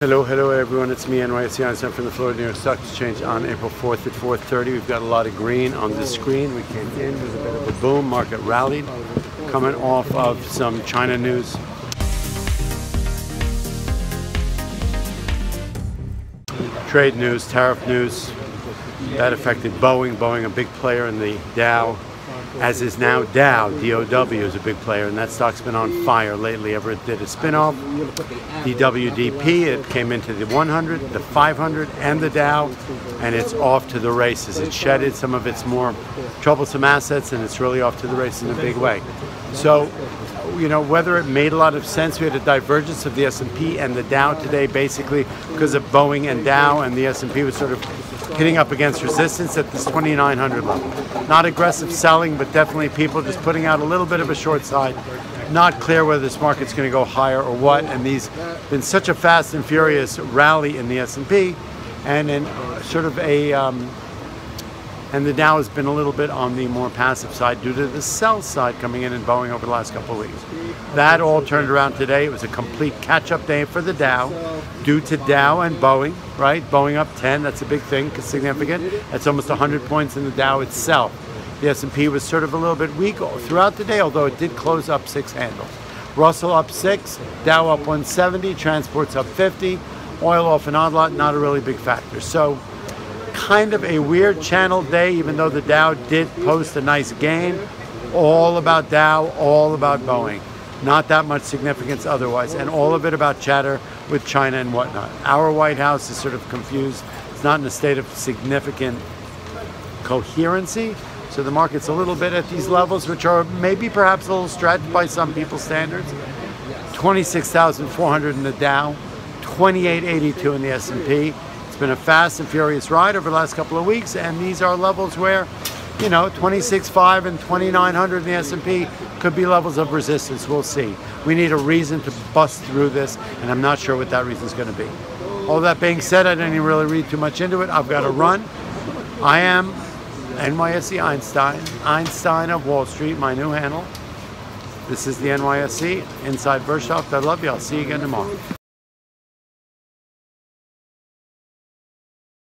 Hello everyone, it's me, NYSE Einstein from the Florida New York Stock Exchange on April 4th at 4:30. We've got a lot of green on the screen. We came in, there's a bit of a boom, market rallied, coming off of some China news. Trade news, tariff news, that affected Boeing. Boeing, a big player in the Dow, as is now Dow. DOW is a big player, and that stock's been on fire lately. Ever it did a spin-off. DWDP, it came into the 100, the 500, and the Dow, and it's off to the races. It shedded some of its more troublesome assets, and it's really off to the races in a big way. So, you know, whether it made a lot of sense, we had a divergence of the S&P and the Dow today, basically because of Boeing and Dow, and the S&P was sort of hitting up against resistance at this 2,900 level. Not aggressive selling, but definitely people just putting out a little bit of a short side. Not clear whether this market's going to go higher or what, and these been such a fast and furious rally in the S&P, and in sort of a and the Dow has been a little bit on the more passive side due to the sell side coming in and Boeing over the last couple of weeks. That all turned around today. It was a complete catch-up day for the Dow due to Dow and Boeing, right? Boeing up 10, that's a big thing, significant. That's almost 100 points in the Dow itself. The S&P was sort of a little bit weak throughout the day, although it did close up 6 handles. Russell up 6, Dow up 170, transports up 50, oil off an odd lot, not a really big factor. So, kind of a weird channel day, even though the Dow did post a nice gain. All about Dow, all about Boeing. Not that much significance otherwise, and all of it about chatter with China and whatnot. Our White House is sort of confused. It's not in a state of significant coherency, so the market's a little bit at these levels, which are maybe perhaps a little stretched by some people's standards. 26,400 in the Dow, 2882 in the S&P. It's been a fast and furious ride over the last couple of weeks, and these are levels where, you know, 26.5 and 2,900 in the S&P could be levels of resistance. We'll see. We need a reason to bust through this, and I'm not sure what that reason is going to be. All that being said, I didn't even really read too much into it. I've got to run. I am NYSE Einstein, Einstein of Wall Street, my new handle. This is the NYSE Inside Wirtschaft. I love you. I'll see you again tomorrow.